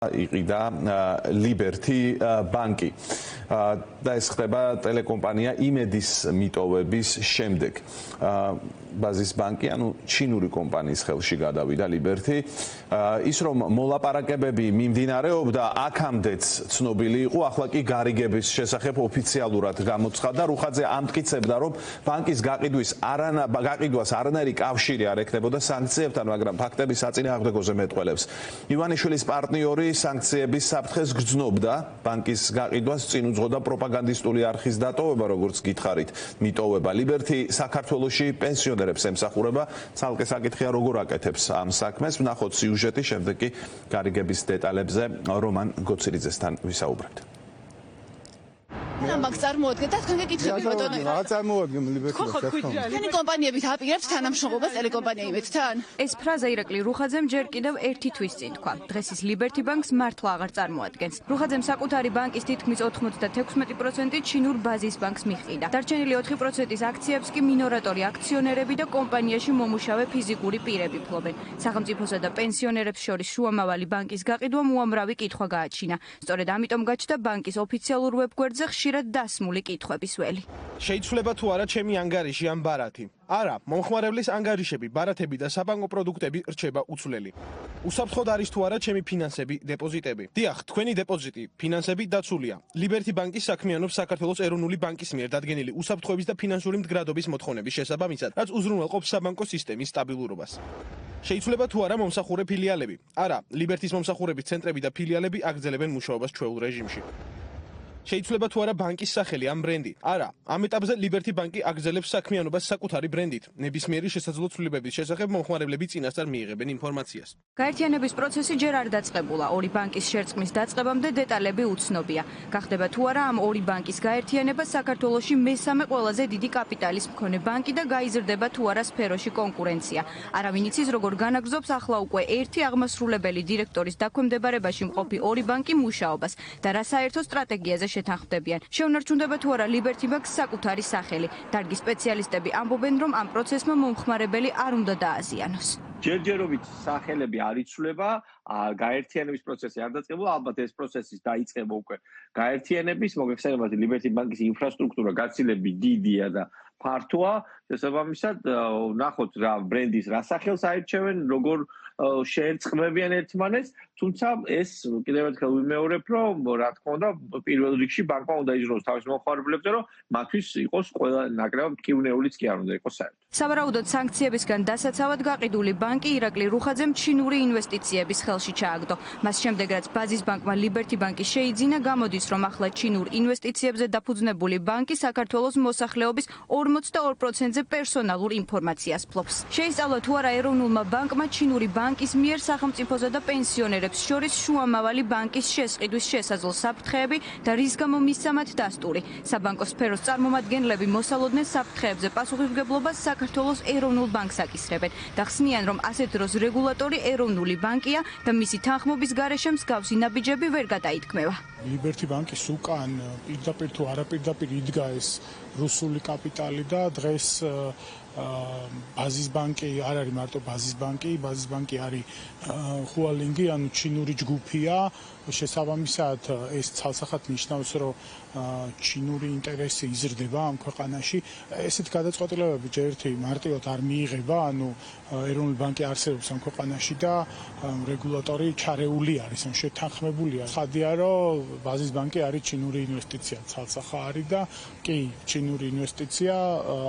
იყიდა Liberty ბანკი და ეს ხდება ტელეკომპანია იმედის მიტოვების შემდეგ. ბაზის ბანკი, ანუ ჩინური კომპანიის ხელში გადავიდა Liberty. ის რომ მოლაპარაკებები მიმდინარეობდა, აქამდეც ცნობილი იყო, ახლა კი გარიგების შესახებ ოფიციალურად გამოცხადდა. რუხაძე ამტკიცებდა, რომ ბანკის გაყიდვას არანაირი კავშირი არ ექნებოდა სანქციებთან, მაგრამ ფაქტები საწინააღმდეგოზე მეტყველებს. ივანიშვილის პარტნიორი სანქციების საფრთხეს გრძნობდა, ბანკის გაყიდვას წინ უძღოდა პროპაგანდისტული არხის დატოვება, როგორც გითხარით, მიტოვება. Liberty საქართველოში პენსიონერებს ემსახურება, ცალკე საკითხია როგორ აკეთებს ამ საქმეს. ვნახოთ სიუჟეტი, შემდეგ კი გარიგების დეტალებზე რომან გოცირიძესთან ვისაუბრებთ. Am წარმოადგენთ და თქვენ გეკითხები ბატონო. რა წარმოადგენთ Liberty? თქვენი კომპანიებით აპირებთ თანამშრომლობას ტელეკომპანია იმედთან? ეს ფრაზა ირაკლი რუხაძემ ჯერ კიდევ ერთი თვის წინ თქვა. დღეს ის Liberty ბანკს მართლა აღარ წარმოადგენს. რუხაძემ საკუთარი ბანკის თითქმის 96% ჩინურ ბაზის ბანკს მიჰყიდა. დარჩენილი 4%-ის აქციებს კი მინორატორი აქციონერები და კომპანიაში მომუშავე ფიზიკური პირები ფლობენ. სახელმწიფოსა და პენსიონერებს შორის შუამავალი ბანკის გაყიდვამ უამრავი კითხვა გააჩინა. სწორედ ამიტომ გაჩნდა ბანკის ოფიციალურ ვებგვერდზე ხშირად დასმული კითხვების ველი. შეიცვლება თუ არა ჩემი ანგარიში ან ბარათი? არა, მომხმარებლის ანგარიშები, ბარათები და საბანკო პროდუქტები რჩება უცვლელი. უსაფრთხოდ არის თუ არა ჩემი ფინანსები, დეპოზიტები? დიახ, თქვენი დეპოზიტი, ფინანსები დაცულია. Liberty ბანკი საქმიანობს საქართველოს ეროვნული ბანკის მიერ დადგენილი უსაფრთხოების და ფინანსური მდგრადობის მოთხოვნების შესაბამისად, რაც უზრუნველყოფს საბანკო სისტემის სტაბილურობას. შეიცვლება თუ არა მომსახურე ფილიალები? არა, Liberty-ის მომსახურების ცენტრები და ფილიალები აგრძელებენ მუშაობას ჩვეულ რეჟიმში. შეიცვლება თუ არა ბანკის სახელი ან ბრენდი? არა, ამ ეტაპზე Liberty ბანკი აგრძელებს საქმიანობას საკუთარი ბრენდით. ნებისმიერი შესაძლო ცვლილებების შესახებ მომხმარებლები წინასწარ მიიღებენ ინფორმაციას. გაერთიანების პროცესი ჯერ არ დაწყებულა. ორი ბანკის შერწყმის დაწყებამდე დეტალები უცნობია. გახდება თუ არა ამ ორი ბანკის გაერთიანება საქართველოში მესამე ყველაზე დიდი კაპიტალის მქონე ბანკი და გაიზრდება თუ არა სფეროში კონკურენცია. არავინ იცის, როგორ განაგრძობს ახლა უკვე ერთი აღმასრულებელი დირექტორის დაქვემდებარებაში მყოფი ორი ბანკი მუშაობას და რა საერთო სტრატეგიაზე შეთანხმდებიან. შეუნარჩუნდება თუ არა Liberty ბანკს საკუთარი სახელი. დარგის სპეციალისტები ამბობენ, რომ ამ პროცესმა მომხმარებელი არ უნდა დააზიანოს. ჯერჯერობით სახელები არ იცვლება, გაერთიანების პროცესი არ დაწყებულა, ალბათ ეს პროცესი დაიწყება უკვე გაერთიანების, მოგეხსენებათ Liberty ბანკის ინფრასტრუქტურა გაცილებით დიდია და ფართოა, შესაბამისად ნახოთ რა ბრენდის რა სახელს აირჩევენ, როგორ შეერწყმებიან ერთმანეთს, თუმცა ეს კიდევ ერთხელ ვიმეორებ, რომ რა თქმა უნდა პირველ რიგში ბანკმა უნდა იზრუნოს თავის მომხმარებლებზე, რომ მათთვის იყოს ყველა ნაკლებად მტკივნეულიც კი არ უნდა იყოს საერთოდ. სავარაუდოდ სანქციებისგან დასაცავად გაყიდული ბანკი ირაკლი რუხაძემ ჩინური ინვესტიციების ხელში ჩააგდო. მას შემდეგ რაც ბაზის ბანკმა Liberty ბანკი შეიძინა, გამოდის, რომ ახლა ჩინურ ინვესტიციებზე დაფუძნებული ბანკი საქართველოს მოსახლეობის 42%-ზე პერსონალურ ინფორმაციას ფლობს. შეისწავლა თუ არა ეროვნულმა ბანკმა ჩინური ბანკის მიერ სახელმწიფოსა და პენსიონერებს შორის შუამავალი ბანკის შესყიდვის შესაძლო საფრთხეები და რის გამო მისცა მათ დასტური. საბანკო სფეროს წარმომადგენლები მოსალოდნელ საფრთხეებზე პასუხისმგებლობას საქართველოს ეროვნულ ბანკს აკისრებენ და ხსნიან, რომ ასეთ დროს რეგულატორი ეროვნული ბანკია და მისი თანხმობის გარეშე მსგავსი ნაბიჯები ვერ გადაითქმევა. Liberty ბანკის უკან პირდაპირ თუ არაპირდაპირ იდგა ეს რუსული კაპიტალი და დღეს ბაზის ბანკი არ არის მარტო ბაზის ბანკი არის ხუალინგი, ანუ ჩინური ჯგუფია. შესაბამისად ეს ცალსახად ნიშნავს, რომ ჩინური ინტერესი იზრდება ამ ქვეყანაში. ესეთ გადაწყვეტილებები ჯერ ერთი მარტივად არ მიიღება, ანუ ეროვნული ბანკი არსებობს ამ ქვეყანაში და რეგულატორი ჩარეული არის, ან შეთანხმებულია. ხადია, რომ ბაზის ბანკი არის ჩინური ინვესტიცია, ცალსახა არის და კი, ჩინური ინვესტიცია,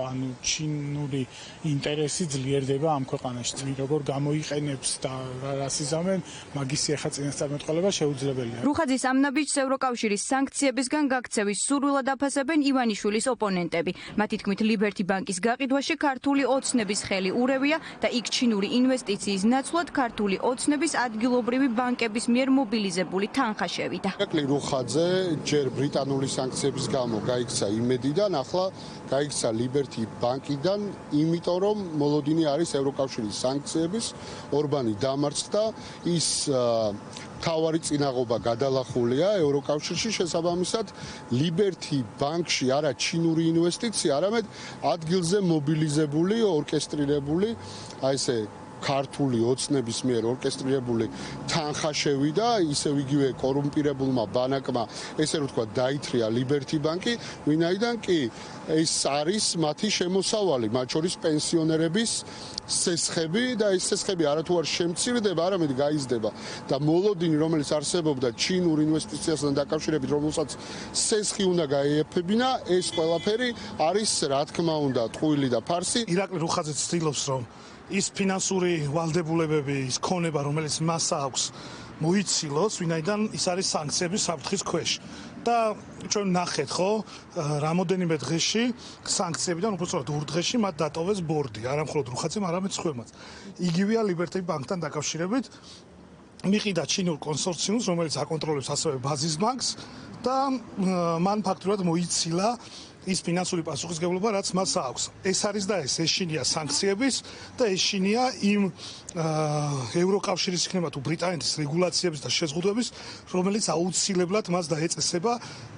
ანუ ჩინური ინტერესი ძლიერდება ამ ქვეყანაში. როგორ გამოიყენებს და რას იზამენ, მაგისი ახლა წინასწარმეტყველება შეუძლებელია. რუხაძის ამ ნაბიჯს ევროკავშირის სანქციებისგან გაქცევის სურვილად აფასებენ ივანიშვილის ოპონენტები. მათი თქმით, Liberty ბანკის გაყიდვაში ქართული ოცნების ხელი ურევია და იქ ჩინური ინვესტიციის ნაცვლად ქართული ოცნების ადგილობრივი ბანკების მიერ მობილიზებული თანხა შევიდა. ირაკლი რუხაძე ჯერ ბრიტანული სანქციების გამო გაიქცა იმედიდან, ახლა გაიქცა Liberty ბანკიდან, იმიტომ რომ მოლოდინი არის ევროკავშირის სანქციების, ორბანი დამარცხდა, ის თავარი წინაღობა გადალახულია ევროკავშირში, შესაბამისად Liberty ბანკში არა ჩინური ინვესტიცია, არამედ ადგილზე მობილიზებული, ორკესტრირებული, აი ესე ქართული ოცნების მიერ ორკესტრირებული თანხა შევიდა, ისევ იგივე კორუმპირებულმა ბანაკმა, ესე რომ ვთქვა, დაითრია ლიბერთი ბანკი, ვინაიდან კი ეს არის მათი შემოსავალი, მათ შორის პენსიონერების სესხები და ეს სესხები არათუ არ შემცირდება, არამედ გაიზრდება და მოლოდინი, რომელიც არსებობდა ჩინურ ინვესტიციასთან დაკავშირებით, რომელსაც სესხი უნდა გაეფებინა, ეს ყველაფერი არის, რა თქმა უნდა, ტყუილი და ფარსი. ირაკლი რუხაძე ცდილობს, რომ ის ფინანსური ვალდებულებები, ის ქონება, რომელიც მას აქვს, მოიცილოს, ვინაიდან ის არის სანქციების საფრთხის ქვეშ. და ჩვენ ნახეთ, ხო, რამოდენიმე დღეში სანქციებიდან უბრალოდ ორ დღეში მათ დატოვეს ბორდი, არა მხოლოდ რუხაძემ, არამედ სხვებმაც. იგივეა ლიბერთი ბანკთან დაკავშირებით. მიყიდა ჩინურ კონსორციუმს, რომელიც აკონტროლებს ასევე ბაზის ბანკს და მან ფაქტურად მოიცილა ის ფინანსური პასუხისმგებლობა, რაც მას აქვს. ეს არის და ეს ეშინია სანქციების და ეშინია იმ ევროკავშირის იქნება თუ ბრიტანეთის რეგულაციების და შეზღუდვების, რომელიც აუცილებლად მას დაეწესება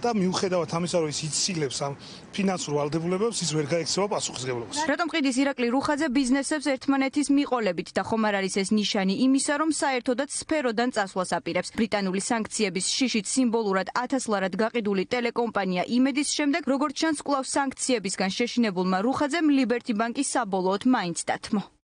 და მიუხედავად ამისა, რომ ის იცილებს ამ ფინანსურ ვალდებულებებს, ის ვერ გაექცევა პასუხისმგებლობას. რატომ ყიდის ირაკლი რუხაძე ბიზნესებს ერთმანეთის მიყოლებით და ხომ არ არის ეს ნიშანი იმისა, რომ საერთოდაც სფეროდან წასვლას აპირებს? ბრიტანული სანქციების შიშით სიმბოლურად 1000 ლარად გაყიდული ტელეკომპანია იმედის შემდეგ, როგორც ჩანს, კვლავ სანქციებისგან შეშინებულმა რუხაძემ ლიბერთი ბანკი საბოლოოდ მაინც დათმო.